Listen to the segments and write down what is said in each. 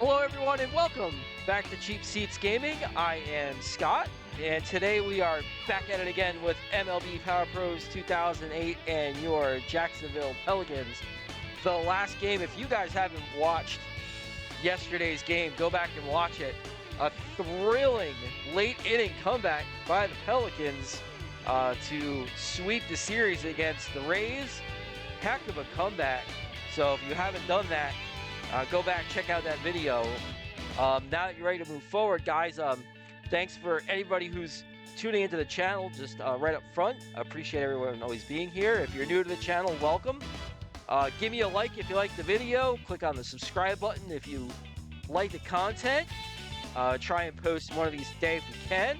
Hello everyone and welcome back to Cheap Seats Gaming. I am Scott and today we are back at it again with MLB Power Pros 2008 and your Jacksonville Pelicans. The last game, if you guys haven't watched yesterday's game, go back and watch it. A thrilling late inning comeback by the Pelicans to sweep the series against the Rays. Heck of a comeback. So if you haven't done that, go back, check out that video. Now that you're ready to move forward, guys, thanks for anybody who's tuning into the channel just right up front. I appreciate everyone always being here. If you're new to the channel, welcome. Give me a like if you like the video. Click on the subscribe button if you like the content. Try and post one of these today if we can.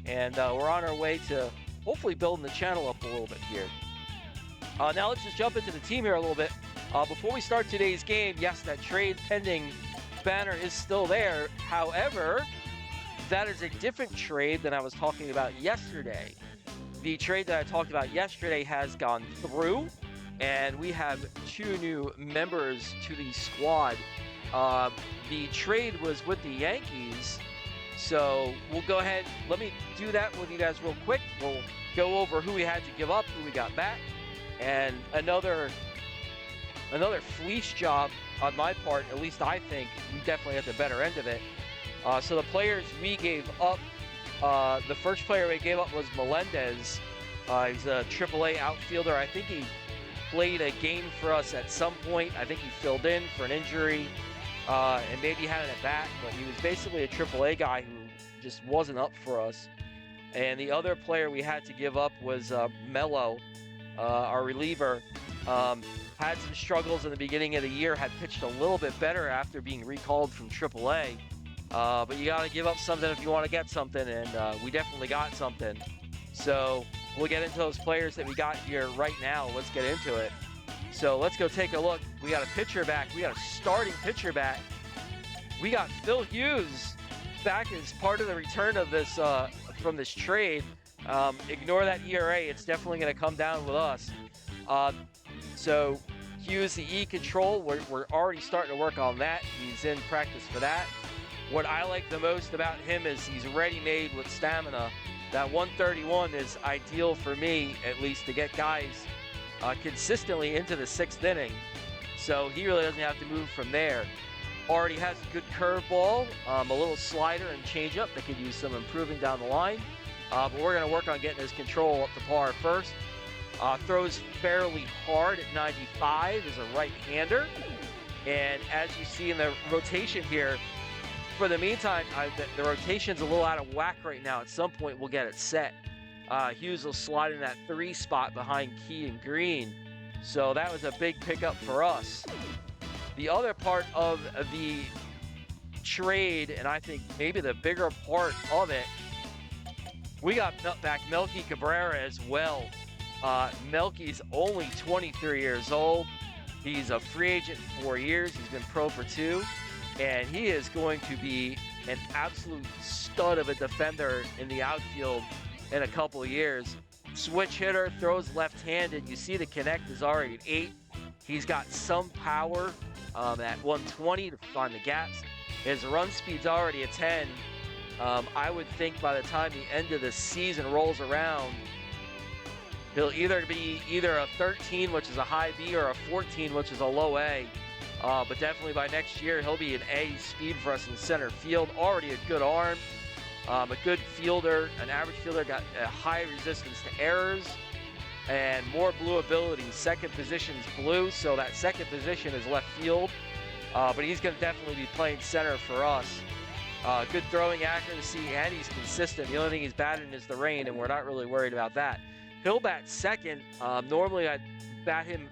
And we're on our way to hopefully building the channel up a little bit here. Now let's just jump into the team here a little bit. Before we start today's game, yes, that trade pending banner is still there. However, that is a different trade than I was talking about yesterday. The trade that I talked about yesterday has gone through, and we have 2 new members to the squad. The trade was with the Yankees, so we'll go ahead. Let me do that with you guys real quick. We'll go over who we had to give up, who we got back, and another fleece job on my part. At least I think we definitely had the better end of it. So the players we gave up, the first player we gave up was Melendez. He's a AAA outfielder. I think he played a game for us at some point. I think he filled in for an injury and maybe had an at bat, but he was basically a AAA guy who just wasn't up for us. And the other player we had to give up was Mello, our reliever. Had some struggles in the beginning of the year, had pitched a little bit better after being recalled from AAA. But you got to give up something if you want to get something, and we definitely got something. So we'll get into those players that we got here right now. Let's get into it. So let's go take a look. We got a pitcher back. We got a starting pitcher back. We got Phil Hughes back as part of the return of this from this trade. Ignore that ERA. It's definitely going to come down with us. So Hughes, the E control, we're already starting to work on that. He's in practice for that. What I like the most about him is he's ready-made with stamina. That 131 is ideal for me, at least, to get guys consistently into the 6th inning. So he really doesn't have to move from there. Already has a good curveball, a little slider and changeup that could use some improving down the line. But we're going to work on getting his control up to par first. Throws fairly hard at 95, is a right-hander. And as you see in the rotation here, for the meantime, the rotation's a little out of whack right now. At some point, we'll get it set. Hughes will slide in that 3 spot behind Key and Green. So that was a big pickup for us. The other part of the trade, and I think maybe the bigger part of it, we got back Melky Cabrera as well. Melky's only 23 years old. He's a free agent 4 years. He's been pro for 2. And he is going to be an absolute stud of a defender in the outfield in a couple of years. Switch hitter, throws left-handed. You see the connect is already at 8. He's got some power at 120 to find the gaps. His run speed's already at 10. I would think by the time the end of the season rolls around, he'll either be a 13, which is a high B, or a 14, which is a low A. But definitely by next year, he'll be an A speed for us in center field. Already a good arm, a good fielder, an average fielder, got a high resistance to errors, and more blue ability. Second position's blue, so that second position is left field. But he's going to definitely be playing center for us. Good throwing accuracy, and he's consistent. The only thing he's batting is the rain, and we're not really worried about that. He'll bat second. Normally I'd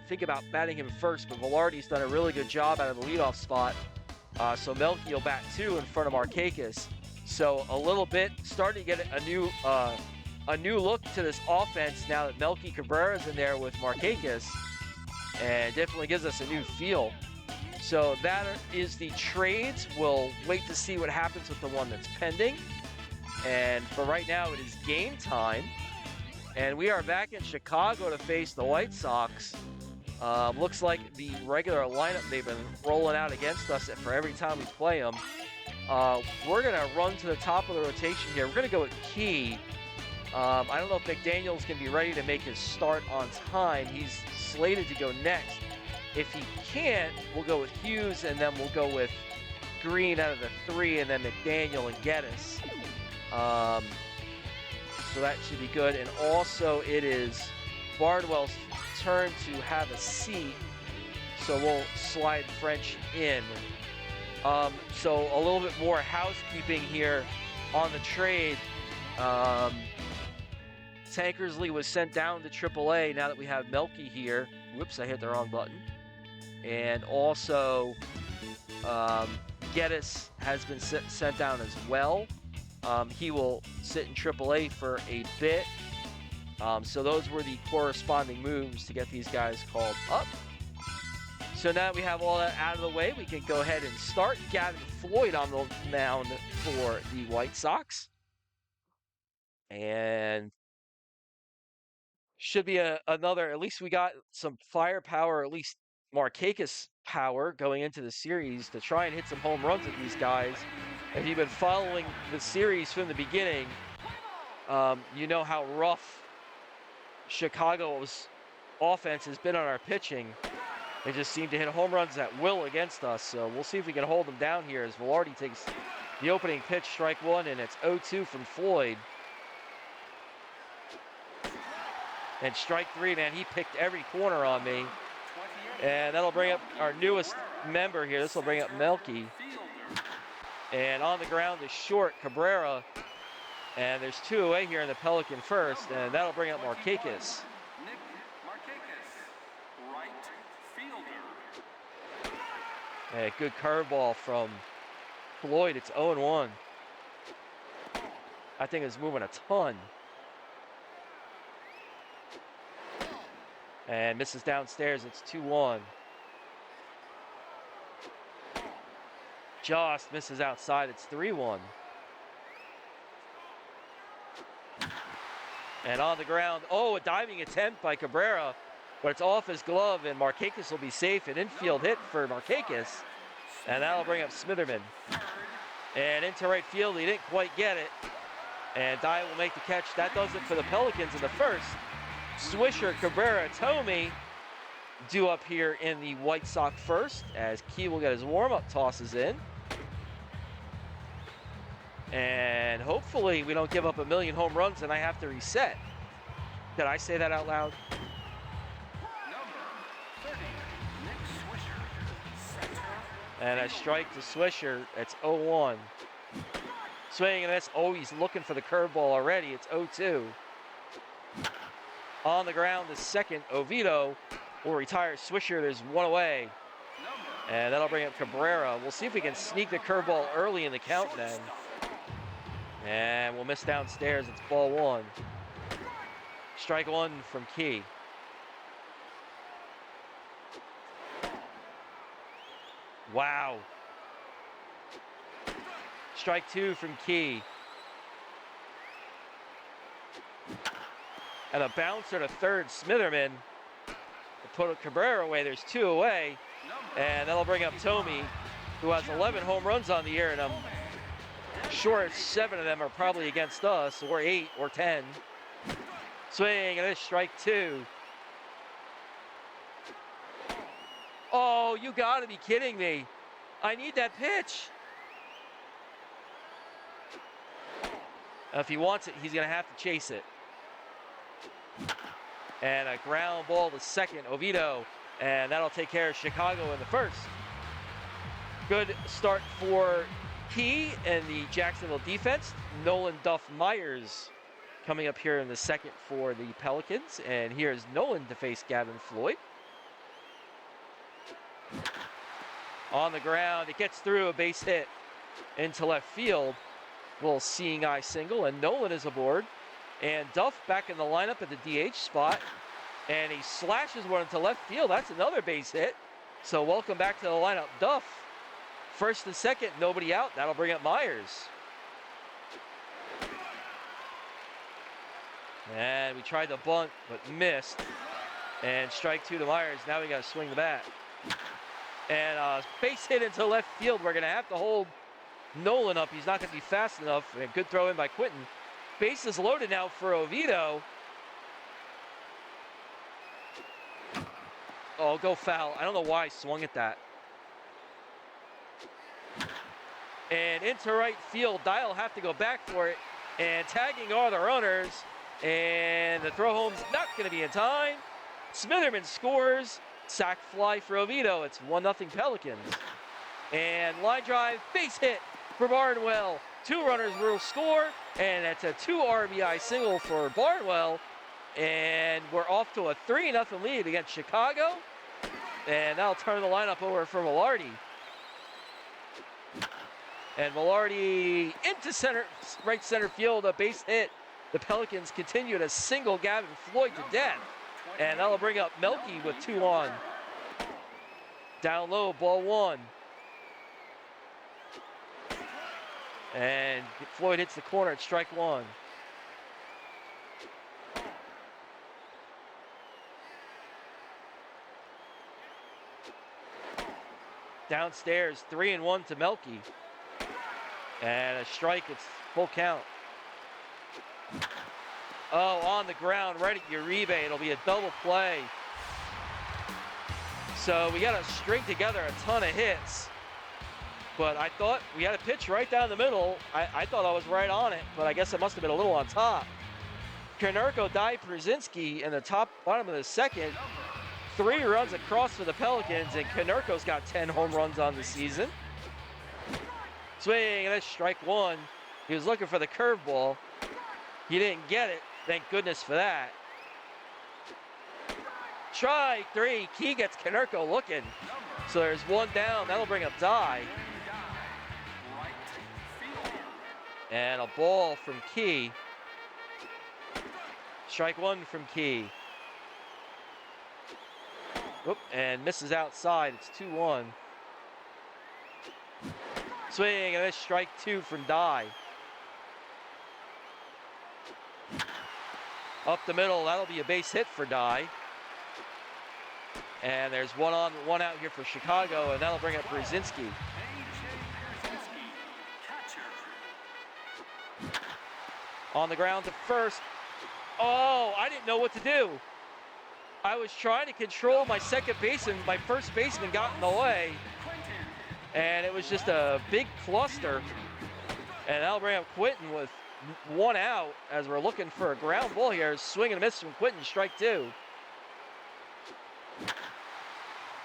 think about batting him first, but Velarde's done a really good job out of the leadoff spot. So Melky will bat 2 in front of Markakis. So a little bit starting to get a new look to this offense now that Melky Cabrera's in there with Markakis, and definitely gives us a new feel. So that is the trades. We'll wait to see what happens with the one that's pending. And for right now, it is game time. And we are back in Chicago to face the White Sox. Looks like the regular lineup they've been rolling out against us for every time we play them. We're going to run to the top of the rotation here. We're going to go with Key. I don't know if McDaniel's going to be ready to make his start on time. He's slated to go next. If he can't, we'll go with Hughes, and then we'll go with Green out of the 3, and then McDaniel and Geddes. So that should be good. And also, it is Bardwell's turn to have a seat, so we'll slide French in. So a little bit more housekeeping here on the trade. Tankersley was sent down to AAA now that we have Melky here. Whoops, I hit the wrong button. And also, Geddes has been sent down as well. He will sit in AAA for a bit. So those were the corresponding moves to get these guys called up. So now that we have all that out of the way, we can go ahead and start. Gavin Floyd on the mound for the White Sox. And should be another, at least we got some firepower, at least Markakis power going into the series to try and hit some home runs with these guys. If you've been following the series from the beginning, you know how rough Chicago's offense has been on our pitching. They just seem to hit home runs at will against us, so we'll see if we can hold them down here as Velarde takes the opening pitch, strike one, and it's 0-2 from Floyd. And strike three, man, he picked every corner on me. And that'll bring up our newest member here. This will bring up Melky. And on the ground is short, Cabrera. And there's 2 away here in the Pelican first, and that'll bring up Markakis. A good curveball from Floyd. It's 0-1. I think it's moving a ton. And misses downstairs. It's 2-1. Just misses outside. It's 3-1. And on the ground, a diving attempt by Cabrera, but it's off his glove, and Markakis will be safe. An infield hit for Markakis, and that'll bring up Smitherman. And into right field, he didn't quite get it, and Dye will make the catch. That does it for the Pelicans in the first. Swisher, Cabrera, Tomey due up here in the White Sox first, as Key will get his warm-up tosses in. And hopefully we don't give up a million home runs and I have to reset. Did I say that out loud? And a strike to Swisher. It's 0-1. Swinging and this. Oh, he's looking for the curveball already. It's 0-2. On the ground, the second. Oviedo will retire Swisher. There's 1 away. And that'll bring up Cabrera. We'll see if we can sneak the curveball early in the count then. And we'll miss downstairs. It's ball 1. Strike 1 from Key. Wow. Strike 2 from Key. And a bouncer to third, Smitherman. Put Cabrera away. There's 2 away. And that'll bring up Tomey, who has 11 home runs on the year, and I'm sure 7 of them are probably against us, or 8 or 10. Swing, and it's strike 2. Oh, you gotta be kidding me. I need that pitch. If he wants it, he's gonna have to chase it. And a ground ball to second, Oviedo, and that'll take care of Chicago in the first. Good start for Key and the Jacksonville defense. Nolan Duff Myers coming up here in the second for the Pelicans. And here's Nolan to face Gavin Floyd. On the ground, it gets through, a base hit into left field. Little seeing eye single, and Nolan is aboard. And Duff back in the lineup at the DH spot. And he slashes one into left field. That's another base hit. So welcome back to the lineup, Duff. First and second, nobody out. That'll bring up Myers. And we tried to bunt, but missed. And strike 2 to Myers. Now we got to swing the bat. And base hit into left field. We're going to have to hold Nolan up. He's not going to be fast enough. And good throw in by Quinton. Base is loaded now for Oviedo. Oh, go foul. I don't know why I swung at that. And into right field. Dye will have to go back for it. And tagging are the runners. And the throw home's not going to be in time. Smitherman scores. Sac fly for Oviedo. It's 1-0 Pelicans. And line drive, base hit for Barnwell. 2 runners will score. And that's a 2 RBI single for Barnwell. And we're off to a 3-0 lead against Chicago. And that'll turn the lineup over for Velarde. And Velarde into center, right center field, a base hit. The Pelicans continue to single Gavin Floyd to death. And that'll bring up Melky with 2 on. Down low, ball 1. And Floyd hits the corner at strike 1. Downstairs, 3-1 to Melky. And a strike, it's full count. Oh, on the ground, right at Uribe. It'll be a double play. So we got to string together a ton of hits. But I thought we had a pitch right down the middle. I thought I was right on it, but I guess it must have been a little on top. Konerko, Dye, Brzezinski in the bottom of the second. 3 runs across for the Pelicans, and Konerko's got 10 home runs on the season. Swing, and that's strike 1. He was looking for the curveball. He didn't get it. Thank goodness for that. Strike 3. Key gets Konerko looking. So there's 1 down. That'll bring up Dye. And a ball from Key. Strike 1 from Key. Whoop, and misses outside. It's 2-1. Swing, and this strike 2 from Dye. Up the middle, that'll be a base hit for Dye. And there's 1 on, 1 out here for Chicago, and that'll bring up Brzezinski. On the ground to first. Oh, I didn't know what to do. I was trying to control my second baseman. My first baseman got in the way. And it was just a big cluster. And that'll bring up Quinton with 1 out as we're looking for a ground ball here. Swing and a miss from Quinton, strike 2.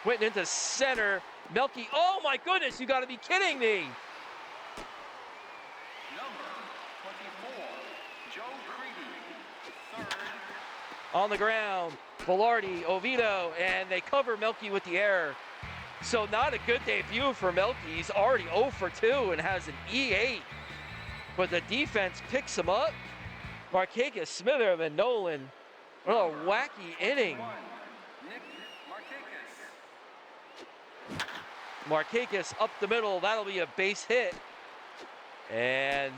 Quinton into center. Melky, oh my goodness, you gotta be kidding me. On the ground, Velarde, Oviedo, and they cover Melky with the error. So not a good debut for Melky. He's already 0 for 2 and has an E8. But the defense picks him up. Markakis, Smither, and Nolan. What a wacky inning. Markakis up the middle. That'll be a base hit. And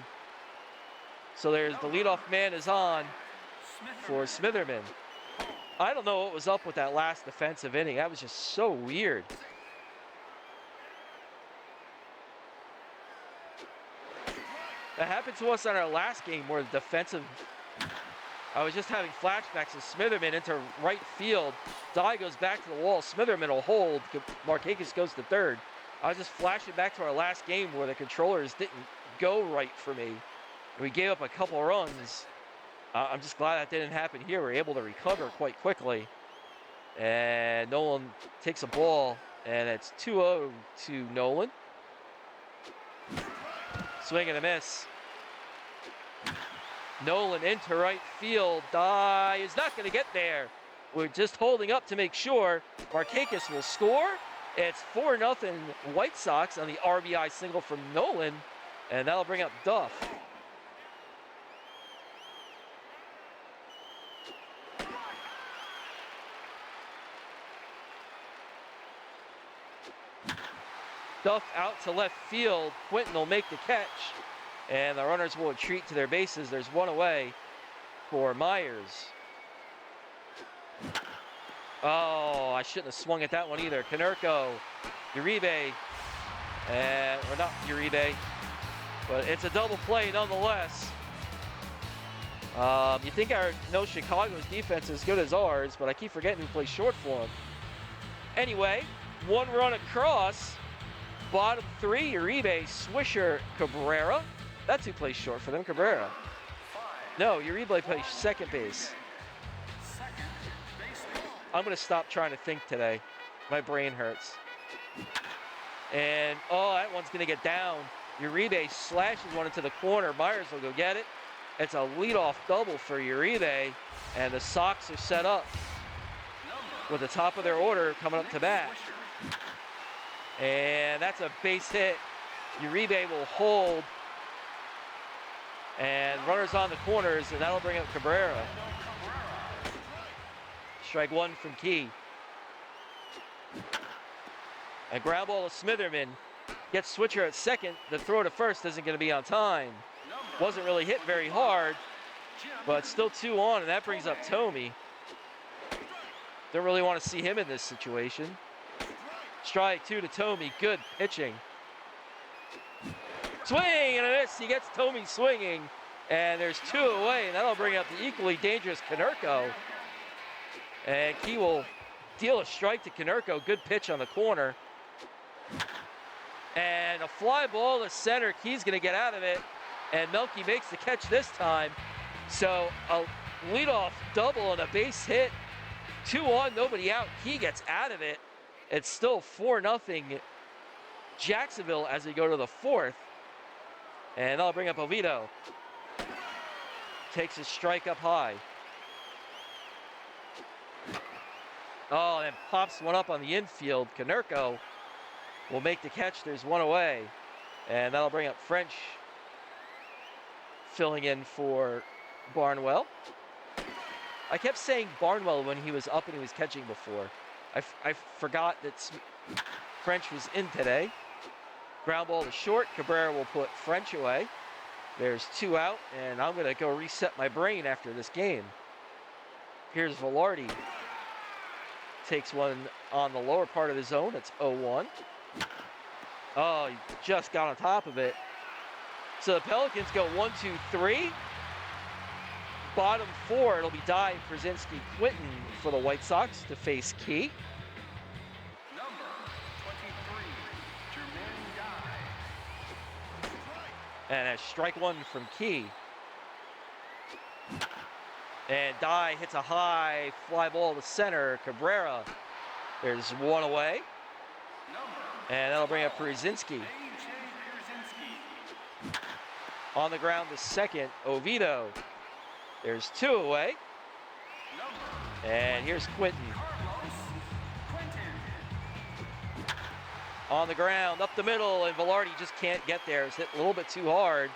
so there's the leadoff man is on for Smitherman. I don't know what was up with that last defensive inning. That was just so weird. That happened to us on our last game where the defensive... I was just having flashbacks of Smitherman into right field. Dye goes back to the wall. Smitherman will hold. Markakis goes to third. I was just flashing back to our last game where the controllers didn't go right for me. We gave up a couple runs. I'm just glad that didn't happen here. We were able to recover quite quickly. And Nolan takes a ball, and it's 2-0 to Nolan. Swing and a miss. Nolan into right field. Dye is not going to get there. We're just holding up to make sure. Markakis will score. It's 4-0 White Sox on the RBI single from Nolan, and that'll bring up Duff. Duff out to left field. Quinton will make the catch. And the runners will retreat to their bases. There's 1 away for Myers. Oh, I shouldn't have swung at that one either. Konerko, Uribe, or not Uribe, but it's a double play nonetheless. You think I know Chicago's defense is as good as ours, but I keep forgetting who plays short for them. Anyway, one run across. Bottom three, Uribe, Swisher, Cabrera. That's who plays short for them, Cabrera. No, Uribe plays second base. I'm going to stop trying to think today. My brain hurts. And, oh, that one's going to get down. Uribe slashes one into the corner. Myers will go get it. It's a leadoff double for Uribe, and the Sox are set up with the top of their order coming up to bat. And that's a base hit. Uribe will hold. And runners on the corners, and that'll bring up Cabrera. Strike one from Key. And ground ball to Smitherman. Gets Switcher at second. The throw to first isn't going to be on time. Wasn't really hit very hard, but still 2 on, and that brings up Tomey. Don't really want to see him in this situation. Strike 2 to Tomey. Good pitching. Swing and a miss. He gets Tomey swinging, and there's 2 away, and that'll bring up the equally dangerous Konerko. And Key will deal a strike to Konerko. Good pitch on the corner. And a fly ball to center. Key's going to get out of it, and Melky makes the catch this time. So a leadoff double and a base hit. 2 on, nobody out. Key gets out of it. It's still 4-0 Jacksonville as we go to the 4th. And that'll bring up Oviedo. Takes his strike up high. Oh, and pops one up on the infield. Konerko will make the catch. There's 1 away. And that'll bring up French filling in for Barnwell. I kept saying Barnwell when he was up and he was catching before. I forgot that French was in today. Ground ball to short. Cabrera will put French away. There's 2 out, and I'm going to go reset my brain after this game. Here's Velarde. Takes one on the lower part of the zone. It's 0-1. Oh, he just got on top of it. So the Pelicans go 1, 2, 3. Bottom 4, it'll be Dye, Przinski, Quinton for the White Sox to face Key. Number 23, Jermaine Dye. And a strike 1 from Key. And Dye hits a high fly ball to center. Cabrera. There's 1 away. And that'll bring up Przinski. On the ground to second, Oviedo. There's 2 away. And here's Quinton. On the ground, up the middle, and Velarde just can't get there. It's hit a little bit too hard.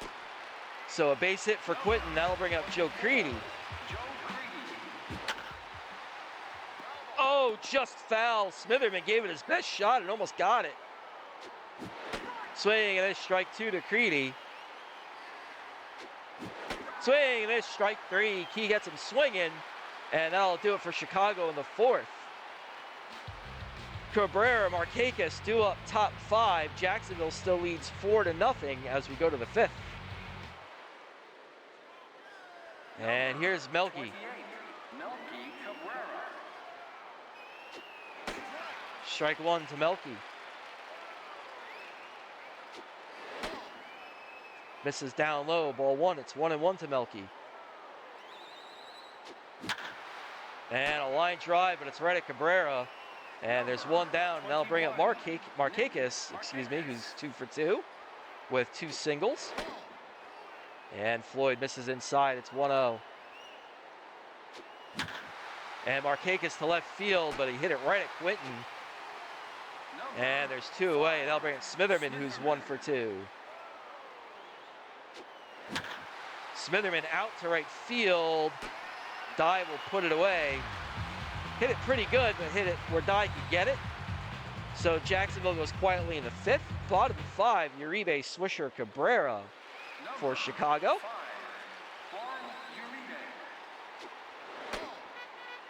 So a base hit for Quinton. That'll bring up Joe Creedy. Oh, just foul. Smitherman gave it his best shot and almost got it. Swing and this strike 2 to Creedy. Swing and this strike 3. Key gets him swinging, and that'll do it for Chicago in the 4th. Cabrera, Markakis due up top 5. Jacksonville still leads 4-0 as we go to the 5th. And here's Melky. Strike 1 to Melky. Misses down low, ball 1. It's 1-1 to Melky. And a line drive, but it's right at Cabrera. And there's 1 down, and that'll bring up Markakis, who's 2 for 2 with 2 singles. And Floyd misses inside. It's 1-0. And Markakis to left field, but he hit it right at Quinton. And there's 2 away. That'll bring up Smitherman, who's 1 for 2. Smitherman out to right field. Dye will put it away. Hit it pretty good, but hit it where Dye could get it. So Jacksonville goes quietly in the 5th. Bottom 5, Uribe, Swisher, Cabrera for Chicago.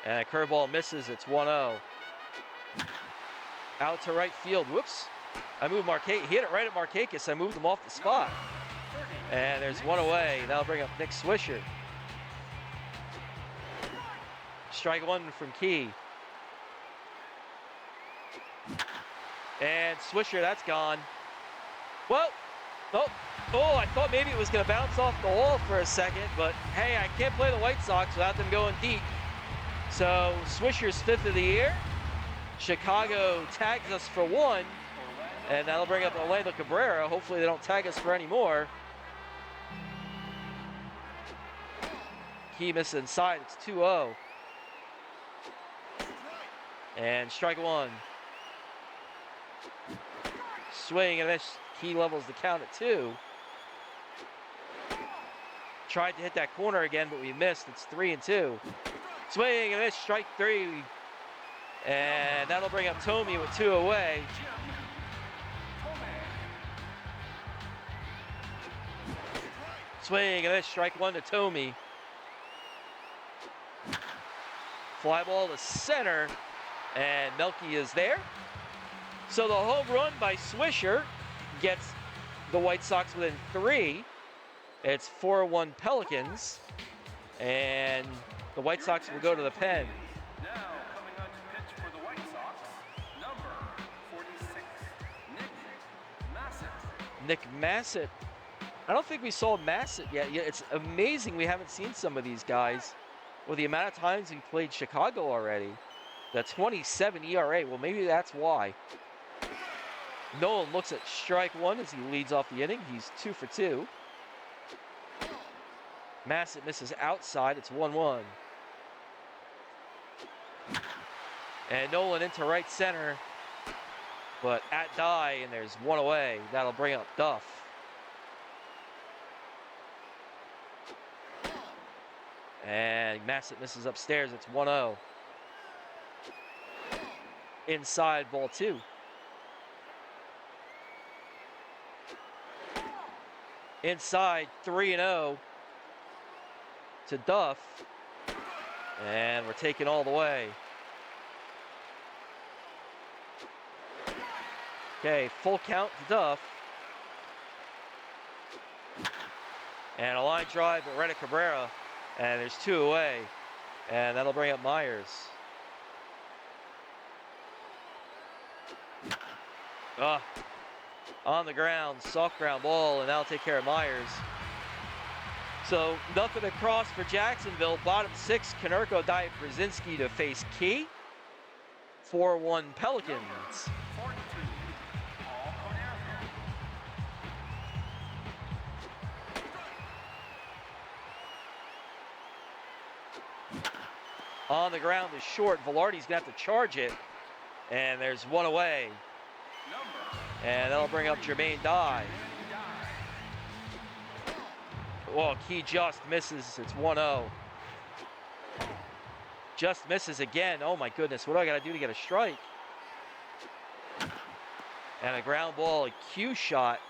And a curveball misses. It's 1-0. Out to right field. Whoops. I moved Markakis. He hit it right at Markakis. I moved him off the spot. And there's one away. That'll bring up Nick Swisher. Strike one from Key. And Swisher, that's gone. Well, oh, I thought maybe it was going to bounce off the wall for a second, but hey, I can't play the White Sox without them going deep. So Swisher's 5th of the year. Chicago tags us for 1, and that'll bring up Orlando Cabrera. Hopefully they don't tag us for any more. Key misses inside. It's 2-0. And strike one. Swing and miss. Key levels the count at 2. Tried to hit that corner again, but we missed. It's 3-2. Swing and miss. Strike 3. And that'll bring up Tomey with 2 away. Swing and miss. Strike 1 to Tomey. Fly ball to center. And Melky is there. So the home run by Swisher gets the White Sox within 3. It's 4-1 Pelicans. And the White Sox will go to the pen. Now coming on to pitch for the White Sox, number 46, Nick Massett. Nick Massett. I don't think we saw Massett yet. Yeah, it's amazing we haven't seen some of these guys. With the amount of times he played Chicago already. The 27 ERA. Well, maybe that's why. Nolan looks at strike 1 as he leads off the inning. He's 2 for 2. Massett misses outside. It's 1-1. And Nolan into right center. But at die, and there's 1 away. That'll bring up Duff. And Massett misses upstairs. It's 1-0. Inside, ball 2. Inside, 3-0 to Duff. And we're taking all the way. Okay, full count to Duff. And a line drive at Rene Cabrera. And there's 2 away. And that'll bring up Myers. On the ground, soft ground ball, and that'll take care of Myers. So nothing across for Jacksonville. Bottom 6, Konerko, Diet Brzezinski to face Key. 4-1 Pelicans. 42, Paul Konerko. On the ground is short. Velarde's got to charge it. And there's 1 away. And that'll bring up Jermaine Dye. Well, Key just misses. It's 1-0. Just misses again. Oh my goodness. What do I got to do to get a strike? And a ground ball, a Q shot.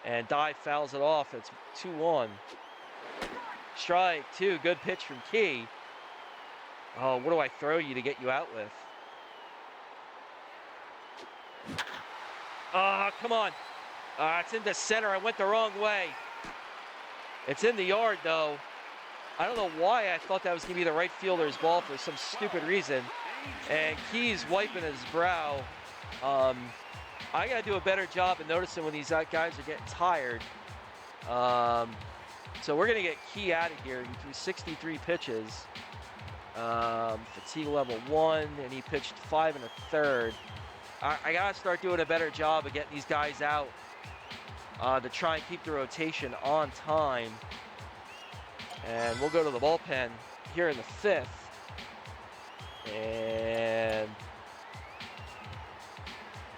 And Dye fouls it off. It's 2-1. Strike 2. Good pitch from Key. Oh, what do I throw you to get you out with? Come on. It's in the center. I went the wrong way. It's in the yard, though. I don't know why I thought that was going to be the right fielder's ball for some stupid reason. And Key's wiping his brow. I got to do a better job of noticing when these guys are getting tired. So we're going to get Key out of here. He threw 63 pitches. Fatigue level 1, and he pitched 5 1/3. I got to start doing a better job of getting these guys out to try and keep the rotation on time. And we'll go to the bullpen here in the 5th. And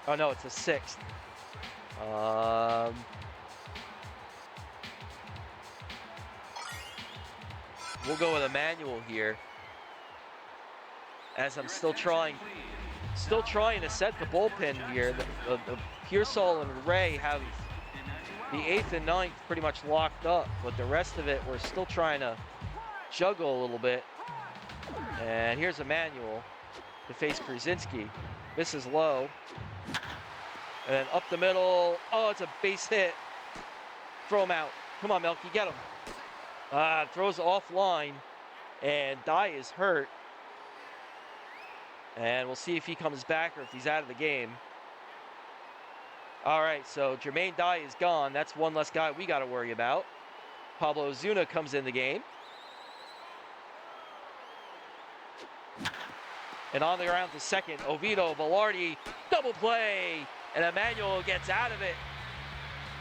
oh no, it's the 6th. We'll go with Emmanuel here, as I'm still trying to set the bullpen here. The Pearsall and Ray have the 8th and 9th pretty much locked up, but the rest of it we're still trying to juggle a little bit. And here's Emmanuel to face Krasinski. Misses low. And then up the middle. Oh, it's a base hit. Throw him out. Come on, Melky, get him. Throws offline. And Dye is hurt. And we'll see if he comes back or if he's out of the game. All right, so Jermaine Dye is gone. That's one less guy we got to worry about. Pablo Zuna comes in the game. And on the ground to second, Oviedo, Velarde, double play, and Emmanuel gets out of it.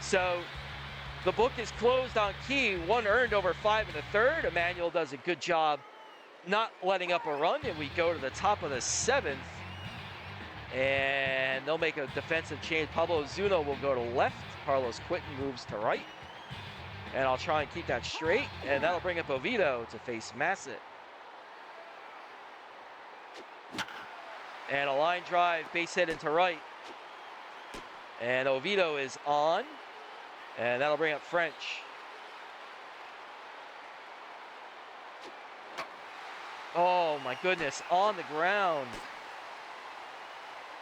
So the book is closed on Key, 1 earned over 5 1/3. Emmanuel does a good job not letting up a run, and we go to the top of the 7th. And they'll make a defensive change. Pablo Zuna will go to left. Carlos Quinton moves to right. And I'll try and keep that straight, and that'll bring up Oviedo to face Massett. And a line drive, base hit into right. And Oviedo is on. And that'll bring up French. Oh my goodness, on the ground.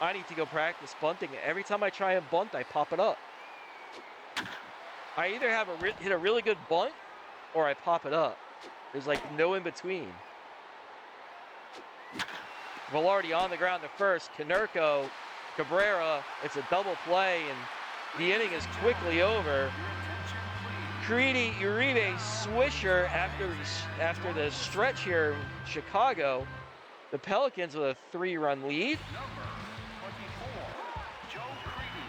I need to go practice bunting. Every time I try and bunt, I pop it up. I either have hit a really good bunt or I pop it up. There's like no in between. Velarde on the ground to first. Canerco, Cabrera. It's a double play, and the inning is quickly over. Creedy, Uribe, Swisher after the stretch here in Chicago. The Pelicans with a 3-run lead. Number 24, Joe Creedy.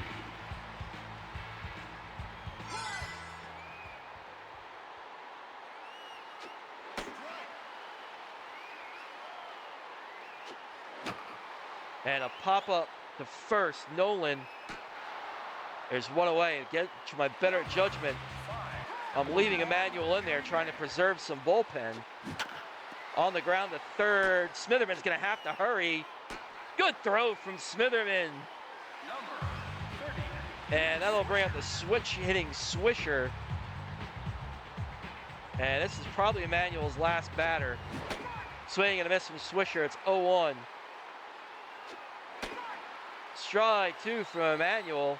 And a pop-up to first. Nolan. There's one away. Get to my better judgment. I'm leaving Emmanuel in there, trying to preserve some bullpen. On the ground to third. Smitherman's going to have to hurry. Good throw from Smitherman. Number 30. And that'll bring up the switch-hitting Swisher. And this is probably Emmanuel's last batter. Swing and a miss from Swisher. It's 0-1. Strike 2 from Emmanuel.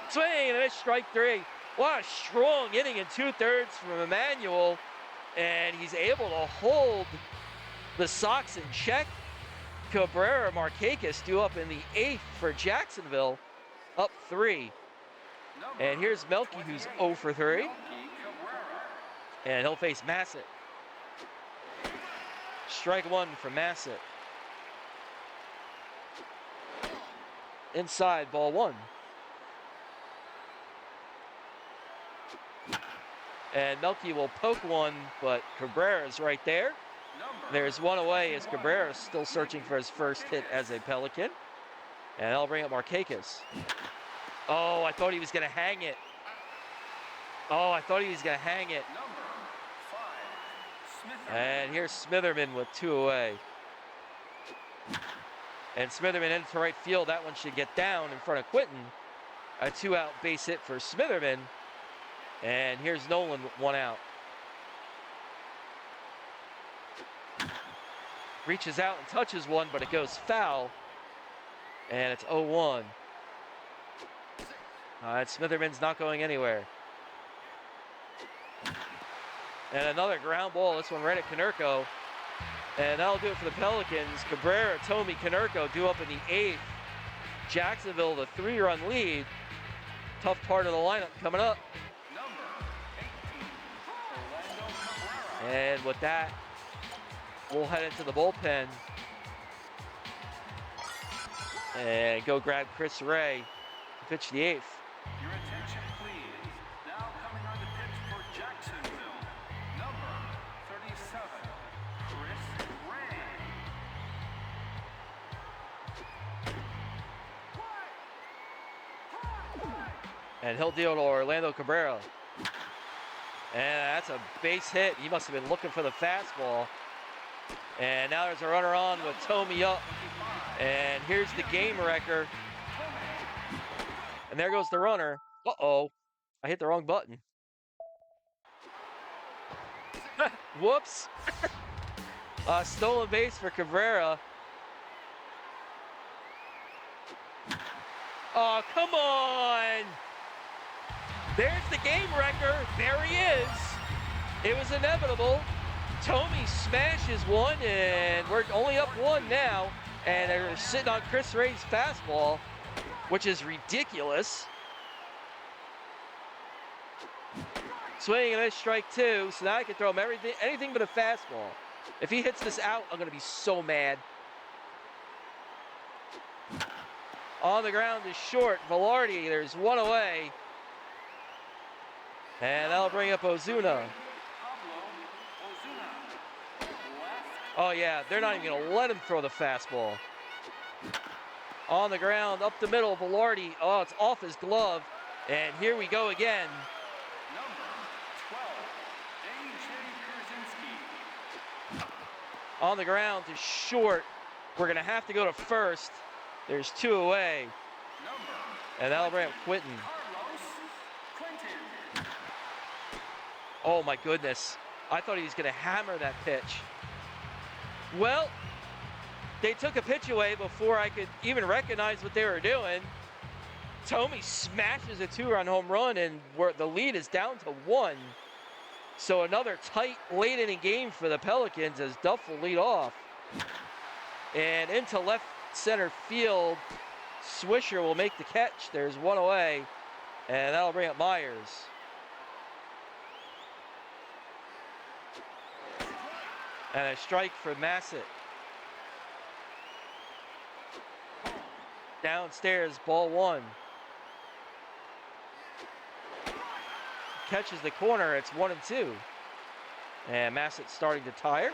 Swing and a miss, strike 3. What a strong inning in 2/3 from Emmanuel. And he's able to hold the Sox in check. Cabrera, Markakis due up in the 8th for Jacksonville, up 3. And here's Melky, who's 0 for 3. And he'll face Massett. Strike 1 from Massett. Inside, ball 1. And Melky will poke one, but Cabrera's right there. There's one away as Cabrera's still searching for his first hit as a Pelican. And I'll bring up Markakis. Oh, I thought he was going to hang it. And here's Smitherman with 2 away. And Smitherman into right field. That one should get down in front of Quinton. A 2-out base hit for Smitherman. And here's Nolan with 1 out. Reaches out and touches one, but it goes foul. And it's 0-1. Smitherman's not going anywhere. And another ground ball. This one right at Canerco. And that'll do it for the Pelicans. Cabrera, Tommy, Canerco due up in the 8th. Jacksonville, the 3-run lead. Tough part of the lineup coming up. And with that, we'll head into the bullpen and go grab Chris Ray to pitch the 8th. Your attention, please. Now coming on the pitch for Jacksonville, number 37, Chris Ray. And he'll deal to Orlando Cabrera. And that's a base hit. He must have been looking for the fastball. And now there's a runner on with Tommy up. And here's the game wrecker. And there goes the runner. Uh-oh. I hit the wrong button. Whoops. Stolen base for Cabrera. Oh, come on. There's the game wrecker. There he is. It was inevitable. Tomey smashes one, and we're only up one now. And they're sitting on Chris Ray's fastball, which is ridiculous. Swinging and a strike two, so now I can throw him anything but a fastball. If he hits this out, I'm going to be so mad. On the ground is short. Velarde, there's one away. And that'll bring up Ozuna. Oh yeah, they're not even going to let him throw the fastball. On the ground, up the middle, Velarde. Oh, it's off his glove. And here we go again. On the ground to short. We're going to have to go to first. There's two away. And that'll bring up Quinton. Oh my goodness. I thought he was going to hammer that pitch. Well, they took a pitch away before I could even recognize what they were doing. Tomey smashes a two-run home run, and the lead is down to one. So another tight late inning game for the Pelicans as Duff will lead off. And into left center field, Swisher will make the catch. There's one away, and that'll bring up Myers. And a strike for Massett. Downstairs, ball one. Catches the corner, it's 1-2. And Massett's starting to tire.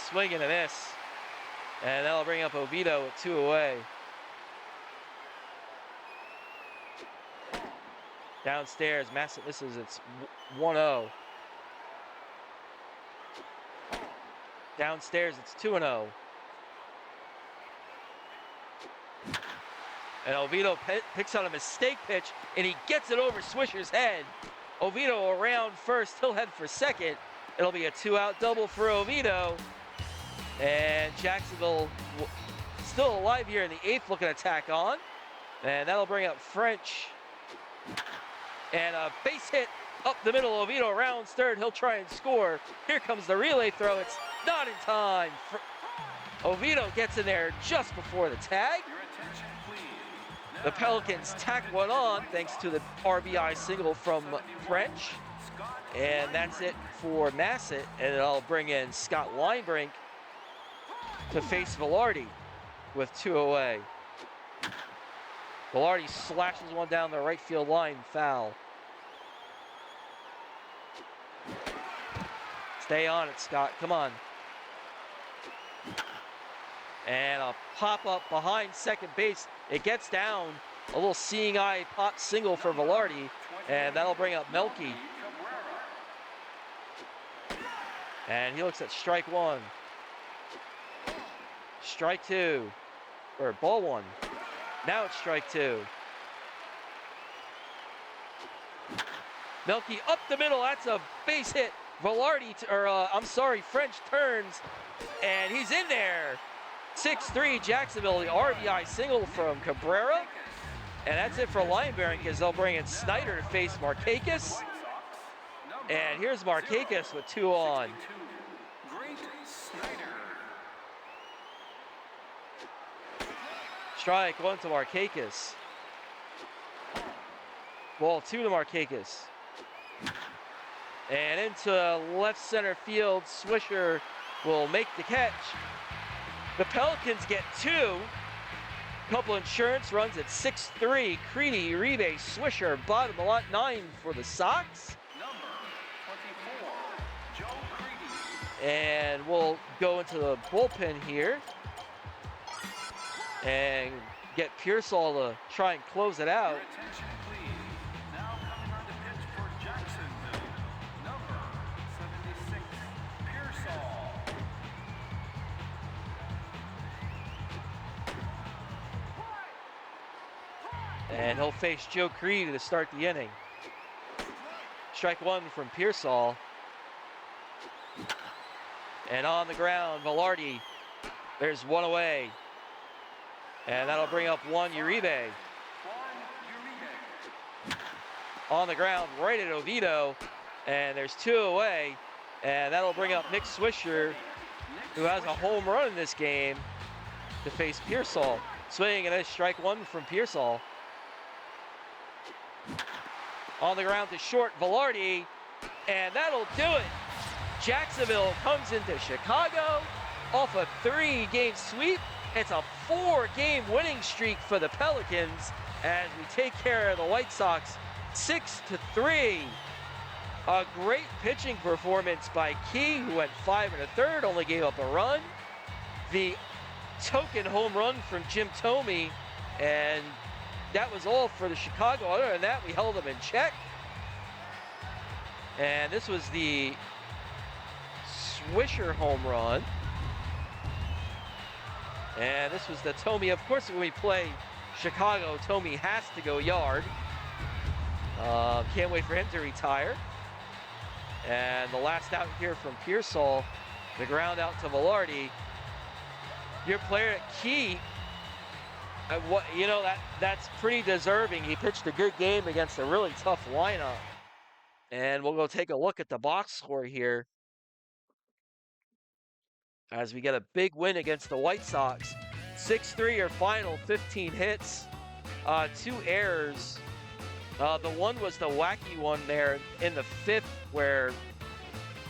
Swing and a miss. And that'll bring up Oviedo with two away. Downstairs, Massett misses, it's 1-0. Downstairs, it's 2-0. And Oviedo picks on a mistake pitch, and he gets it over Swisher's head. Oviedo around first, he'll head for second. It'll be a two-out double for Oviedo. And Jacksonville still alive here in the eighth, looking to tack on. And that'll bring up French. And a base hit up the middle. Oviedo rounds third, he'll try and score. Here comes the relay throw, it's not in time. Oviedo gets in there just before the tag. The Pelicans tack one on thanks to the RBI single from French. And that's it for Massett. And I'll bring in Scott Linebrink to face Velarde with two away. Velarde slashes one down the right field line, foul. Stay on it, Scott, come on. And a pop-up behind second base. It gets down. A little seeing eye pop single for Velarde, and that'll bring up Melky. And he looks at strike one. Strike two. Or ball one. Now it's strike two. Melky up the middle. That's a base hit. French turns, and he's in there. 6-3 Jacksonville, the RBI single from Cabrera. And that's it for Linebacker, because they'll bring in Snyder to face Markakis. And here's Markakis with two on. Strike one to Markakis. Ball two to Markakis. And into left center field, Swisher will make the catch. The Pelicans get two. Couple insurance runs at 6-3. Creedy, Uribe, Swisher, bottom of lot 9 for the Sox. Number 24, Joe Creedy. And we'll go into the bullpen here and get Pearsall to try and close it out. Your attention, please. Now coming on the pitch for Jacksonville. Number 76, Pearsall. And he'll face Joe Creed to start the inning. Strike one from Pearsall. And on the ground, Velarde. There's one away. And that'll bring up Juan Uribe. On the ground, right at Oviedo. And there's two away. And that'll bring up Nick Swisher, who has a home run in this game, to face Pearsall. Swing and a strike one from Pearsall. On the ground to short, Velarde, and that'll do it. Jacksonville comes into Chicago off a 3-game sweep. It's a 4-game winning streak for the Pelicans as we take care of the White Sox 6-3. A great pitching performance by Key, who went 5 1/3, only gave up a run. The token home run from Jim Thome, and that was all for the Chicago. Other than that, we held them in check. And this was the Swisher home run. And this was the Thome. Of course, when we play Chicago, Thome has to go yard. Can't wait for him to retire. And the last out here from Pearsall, the ground out to Velarde. Your player at Key, that's pretty deserving. He pitched a good game against a really tough lineup. And we'll go take a look at the box score here as we get a big win against the White Sox. 6-3 your final, 15 hits, 2 errors. The one was the wacky one there in the 5th where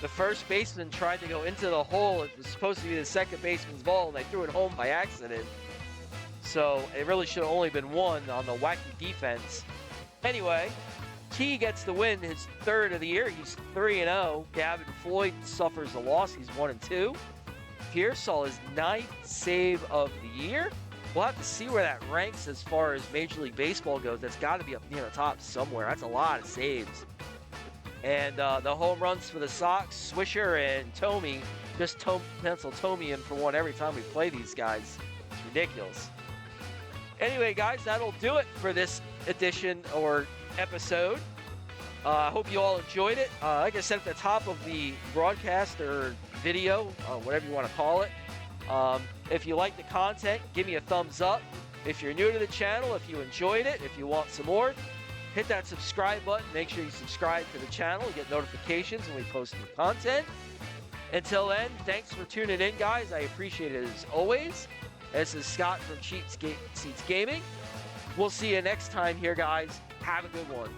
the first baseman tried to go into the hole. It was supposed to be the second baseman's ball, and they threw it home by accident. So it really should have only been one on the wacky defense. Anyway, Key gets the win, his 3rd of the year. He's 3-0. Gavin Floyd suffers a loss. He's 1-2. Pearsall is 9th save of the year. We'll have to see where that ranks as far as Major League Baseball goes. That's got to be up near the top somewhere. That's a lot of saves. And the home runs for the Sox, Swisher and Thome, just pencil Thome in for one every time we play these guys. It's ridiculous. Anyway, guys, that'll do it for this edition or episode. I hope you all enjoyed it. Like I said at the top of the broadcast or video, whatever you want to call it, if you like the content, give me a thumbs up. If you're new to the channel, if you enjoyed it, if you want some more, hit that subscribe button. Make sure you subscribe to the channel and get notifications when we post new content. Until then, thanks for tuning in, guys. I appreciate it as always. This is Scott from Cheap Seats Gaming. We'll see you next time here, guys. Have a good one.